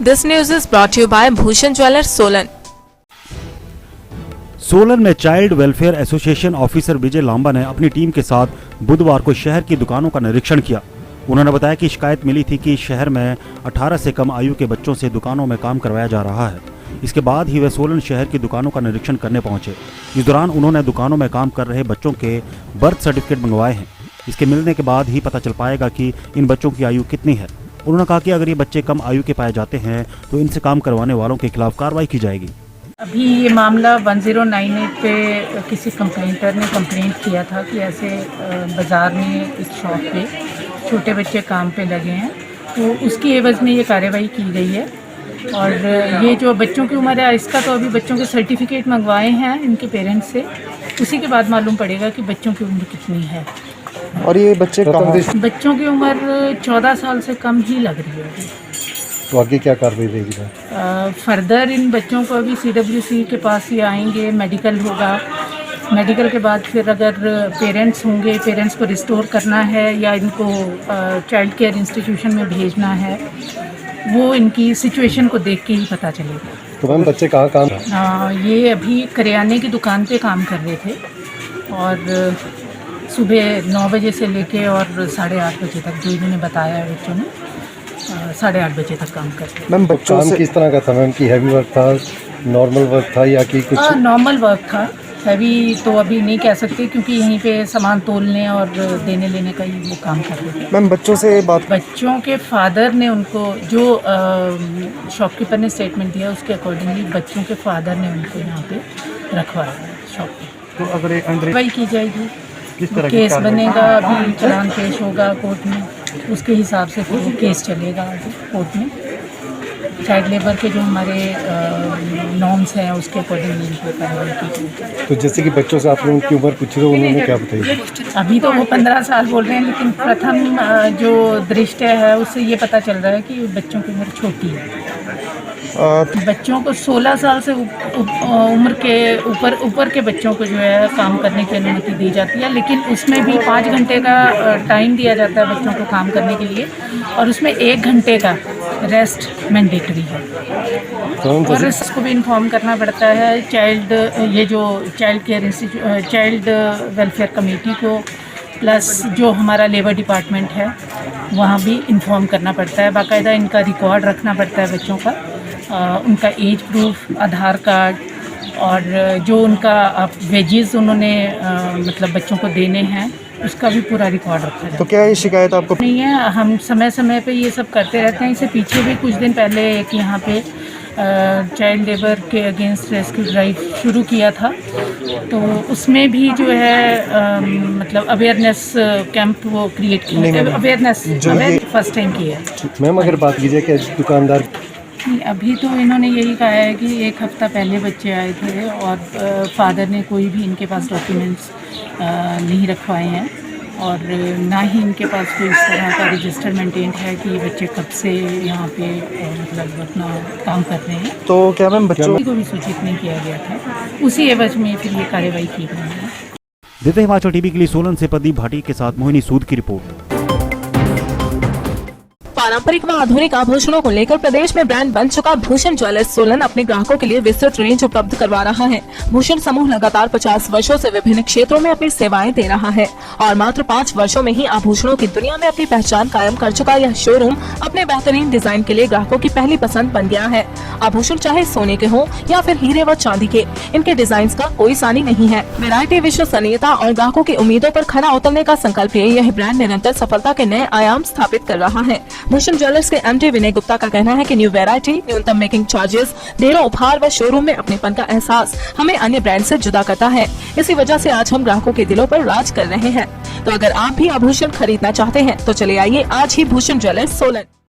This news is brought to you by Bhushan Jewellers, Solan. Solan में child welfare association officer विजय लांबा ने अपनी team के साथ बुधवार को शहर की दुकानों का निरीक्षण किया। उन्होंने बताया कि शिकायत मिली थी कि शहर में 18 से कम आयु के बच्चों से दुकानों में काम करवाया जा रहा है। इसके बाद ही वे सोलन शहर की दुकानों का निरीक्षण करने पहुंचे। इस दौरान उन्होंने दुकानों में काम कर रहे बच्चों के बर्थ सर्टिफिकेट मंगवाए हैं। इसके मिलने के बाद ही पता चल पाएगा कि इन बच्चों की आयु कितनी है। उन्होंने कहा कि अगर ये बच्चे कम आयु के पाए जाते हैं तो इनसे काम करवाने वालों के खिलाफ कार्रवाई की जाएगी। अभी ये मामला 1098 पे किसी कंप्लेंटर ने कंप्लेंट किया था कि ऐसे बाज़ार में इस शॉप पे छोटे बच्चे काम पे लगे हैं, तो उसकी एवज़ में ये कार्रवाई की गई है। और ये जो बच्चों की उम्र है, इसका तो अभी बच्चों के सर्टिफिकेट मंगवाए हैं इनके पेरेंट्स से, उसी के बाद मालूम पड़ेगा कि बच्चों की उम्र कितनी है। और ये बच्चे बच्चों की उम्र 14 साल से कम ही लग रही है। तो आगे क्या कार्रवाई रहेगी? फर्दर इन बच्चों को अभी CWC के पास ही आएंगे, मेडिकल होगा। मेडिकल के बाद फिर अगर पेरेंट्स होंगे, पेरेंट्स को रिस्टोर करना है या इनको चाइल्ड केयर इंस्टीट्यूशन में भेजना है, वो इनकी सिचुएशन को देख के ही पता चलेगा। तो मैम बच्चे कहाँ काम? ये अभी करियाने की दुकान पे काम कर रहे थे और सुबह 9 बजे से लेके और 8:30 बजे तक, जो इन्होंने बताया है बच्चों ने, 8:30 बजे तक काम करते हैं। मैम बच्चों काम किस तरह का था मैम? कि हैवी वर्क था, नॉर्मल वर्क था या कि कुछ? नॉर्मल वर्क था। हैवी तो अभी नहीं कह सकते क्योंकि यहीं पे सामान तोलने और देने लेने का ही वो काम कर रहे थे। मैम बच्चों से बात, बच्चों के फादर ने उनको, जो शॉपकीपर ने स्टेटमेंट दिया उसके अकॉर्डिंगली बच्चों के फादर ने उनको यहाँ पे रखवाया है शॉप पे। तो अगर कार्रवाई की जाएगी, किस तरह केस बनेगा, अभी चालान पेश होगा कोर्ट में, उसके हिसाब से फिर वो केस चलेगा आगे कोर्ट में। चाइल्ड लेबर के जो हमारे नॉर्म्स हैं उसके अकॉर्डिंग कार्रवाई की जाएगी। तो जैसे कि बच्चों से आप लोगों की उम्र पूछ रहे हो, उन्होंने क्या बताई? अभी तो वो 15 साल बोल रहे हैं, लेकिन प्रथम जो दृष्टि है उससे ये पता चल रहा है कि बच्चों की उम्र छोटी है। बच्चों को 16 साल से उम्र के ऊपर के बच्चों को जो है काम करने की अनुमति दी जाती है, लेकिन उसमें भी 5 घंटे का टाइम दिया जाता है बच्चों को काम करने के लिए, और उसमें 1 घंटे का रेस्ट मैंडेटरी है। और इसको भी इन्फॉर्म करना पड़ता है चाइल्ड वेलफेयर कमेटी को, प्लस जो हमारा लेबर डिपार्टमेंट है वहाँ भी इन्फॉर्म करना पड़ता है। बाकायदा इनका रिकॉर्ड रखना पड़ता है बच्चों का, उनका एज प्रूफ, आधार कार्ड, और जो उनका वेजेस उन्होंने मतलब बच्चों को देने हैं उसका भी पूरा रिकॉर्ड रखा जाता है। तो क्या ये शिकायत आपको? नहीं है, हम समय समय पे ये सब करते रहते हैं। इससे पीछे भी कुछ दिन पहले एक यहाँ पे चाइल्ड लेबर के अगेंस्ट रेस्क्यू ड्राइव शुरू किया था, तो उसमें भी जो है मतलब अवेयरनेस कैंप वो क्रिएट किया, अवेयरनेस फर्स्ट टाइम किया है। मैम अगर बात कीजिए कि दुकानदार, अभी तो इन्होंने यही कहा है कि 1 हफ्ता पहले बच्चे आए थे और फादर ने कोई भी इनके पास डॉक्यूमेंट्स नहीं रखवाए हैं, और ना ही इनके पास कोई इस तरह का रजिस्टर मेंटेन है कि ये बच्चे कब से यहाँ पे मतलब अपना काम कर रहे हैं। तो क्या मैम बच्चों को भी सूचित नहीं किया गया था, उसी एवज में फिर ये कार्रवाई की गई है। दिव्य हिमाचल टीवी के लिए सोलन से प्रदीप भाटी के साथ मोहिनी सूद की रिपोर्ट। पारंपरिक व आधुनिक आभूषणों को लेकर प्रदेश में ब्रांड बन चुका भूषण ज्वेलर्स सोलन अपने ग्राहकों के लिए विस्तृत रेंज उपलब्ध करवा रहा है। भूषण समूह लगातार 50 वर्षों से विभिन्न क्षेत्रों में अपनी सेवाएं दे रहा है और मात्र 5 वर्षों में ही आभूषणों की दुनिया में अपनी पहचान कायम कर चुका यह शोरूम अपने बेहतरीन डिजाइन के लिए ग्राहकों की पहली पसंद बन गया है। आभूषण चाहे सोने के हों या फिर हीरे व चांदी के, इनके डिजाइन का कोई सानी नहीं है। वैरायटी, विश्वसनीयता और ग्राहकों की उम्मीदों पर खरा उतरने का संकल्प लिए यह ब्रांड निरंतर सफलता के नए आयाम स्थापित कर रहा है। भूषण ज्वेलर्स के MD विनय गुप्ता का कहना है कि न्यू वैरायटी, न्यूनतम मेकिंग चार्जेस, ढेरों उपहार व शोरूम में अपनेपन का एहसास हमें अन्य ब्रांड से जुदा करता है। इसी वजह से आज हम ग्राहकों के दिलों पर राज कर रहे हैं। तो अगर आप भी आभूषण खरीदना चाहते हैं तो चले आइए आज ही भूषण ज्वेलर्स सोलन।